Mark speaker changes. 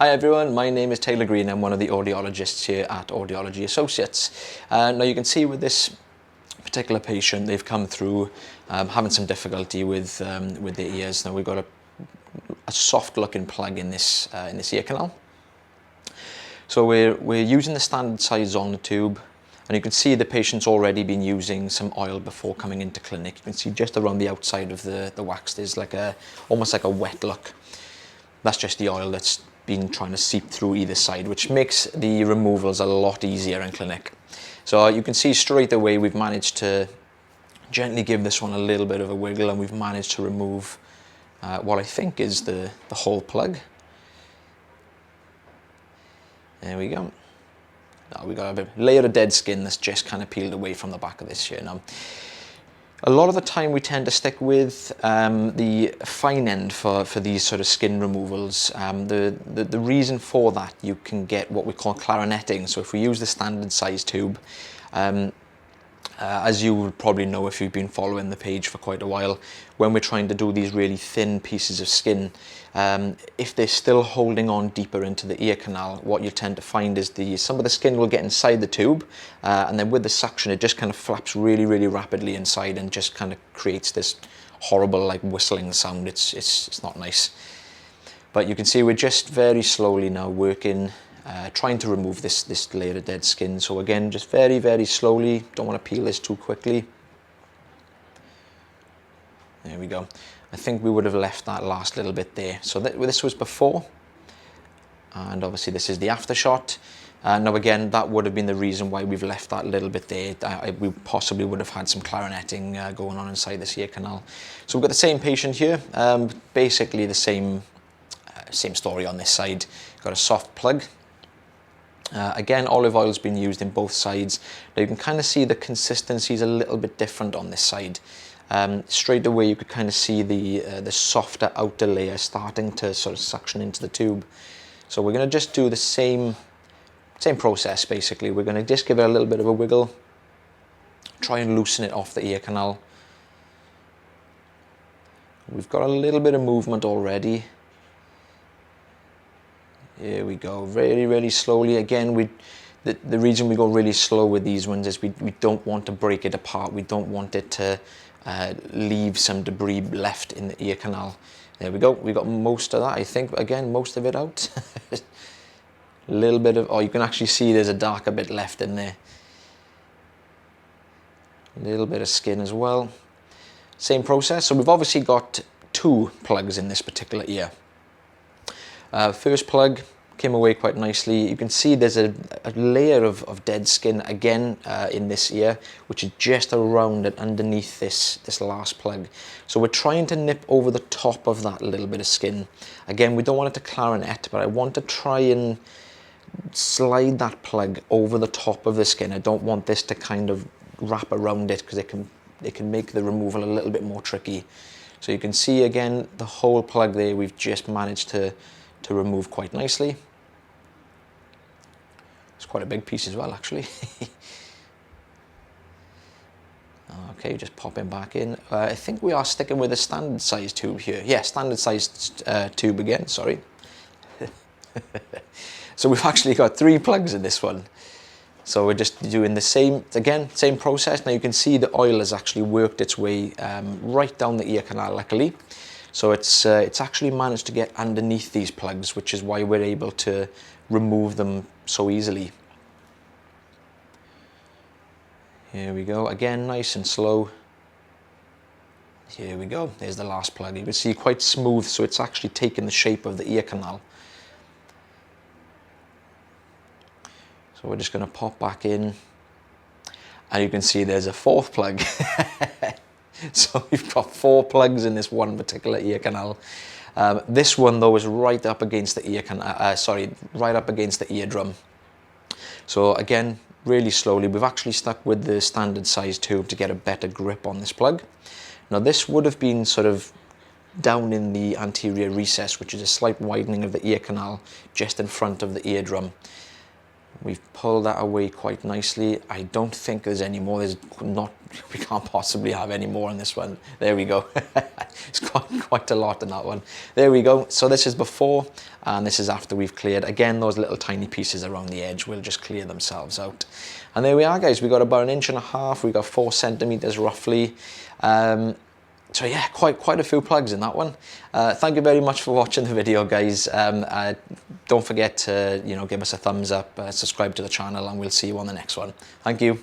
Speaker 1: Hi everyone, my name is Taylor Green. I'm one of the audiologists here at Audiology Associates. Now you can see with this particular patient, they've come through having some difficulty with their ears. Now we've got a soft looking plug in this ear canal. So we're using the standard size on the tube, and you can see the patient's already been using some oil before coming into clinic. You can see just around the outside of the wax there's like almost like a wet look. That's just the oil that's been trying to seep through either side, which makes the removals a lot easier in clinic. So you can see straight away we've managed to gently give this one a little bit of a wiggle, and we've managed to remove what I think is the whole plug. There we go. Now we got a layer of dead skin that's just kind of peeled away from the back of this here. Now, a lot of the time we tend to stick with the fine end for these sort of skin removals. The reason for that, you can get what we call clarinetting. So if we use the standard size tube, as you would probably know if you've been following the page for quite a while, when we're trying to do these really thin pieces of skin, if they're still holding on deeper into the ear canal, what you tend to find is some of the skin will get inside the tube, and then with the suction it just kind of flaps really rapidly inside and just kind of creates this horrible like whistling sound. It's not nice. But you can see we're just very slowly now working, trying to remove this layer of dead skin. So again, just very slowly, don't want to peel this too quickly. There we go. I think we would have left that last little bit there. So this was before, and obviously this is the after shot. Now again, that would have been the reason why we've left that little bit there. We possibly would have had some clarinetting going on inside this ear canal. So we've got the same patient here, basically the same story on this side. Got a soft plug. Again, olive oil has been used in both sides. Now you can kind of see the consistency is a little bit different on this side. Straight away you could kind of see the softer outer layer starting to sort of suction into the tube. So we're going to just do the same process basically. We're going to just give it a little bit of a wiggle, try and loosen it off the ear canal. We've got a little bit of movement already. Here we go, really slowly. Again, the reason we go really slow with these ones is we don't want to break it apart. We don't want it to leave some debris left in the ear canal. There we go, we got most of that, I think. Again, most of it out. A little bit of, oh, you can actually see there's a darker bit left in there. A little bit of skin as well. Same process. So we've obviously got two plugs in this particular ear. First plug came away quite nicely. You can see there's a layer of dead skin again in this ear, which is just around and underneath this last plug. So we're trying to nip over the top of that little bit of skin. Again, we don't want it to clarinet, but I want to try and slide that plug over the top of the skin. I don't want this to kind of wrap around it, because it can make the removal a little bit more tricky. So you can see again the whole plug there we've just managed to remove quite nicely. It's quite a big piece as well, actually. Okay, just popping back in. I think we are sticking with a standard size tube here. Yeah, standard size tube again, sorry. So we've actually got 3 plugs in this one. So we're just doing the same process. Now you can see the oil has actually worked its way right down the ear canal, luckily. So it's actually managed to get underneath these plugs, which is why we're able to remove them so easily. Here we go, again, nice and slow. Here we go, there's the last plug. You can see quite smooth, so it's actually taken the shape of the ear canal. So we're just going to pop back in, and you can see there's a 4th plug. So we've got 4 plugs in this one particular ear canal. This one though is right up against the ear canal, right up against the eardrum. So again, really slowly, we've actually stuck with the standard size tube to get a better grip on this plug. Now this would have been sort of down in the anterior recess, which is a slight widening of the ear canal just in front of the eardrum. We've pulled that away quite nicely. I don't think there's any more. We can't possibly have any more on this one. There we go. It's quite a lot in that one. There we go. So this is before, and this is after we've cleared. Again, those little tiny pieces around the edge will just clear themselves out. And there we are, guys. We've got about 1.5 inches. We've got 4 centimeters roughly. So yeah, quite a few plugs in that one. Thank you very much for watching the video, guys. Don't forget to give us a thumbs up, subscribe to the channel, and we'll see you on the next one. Thank you.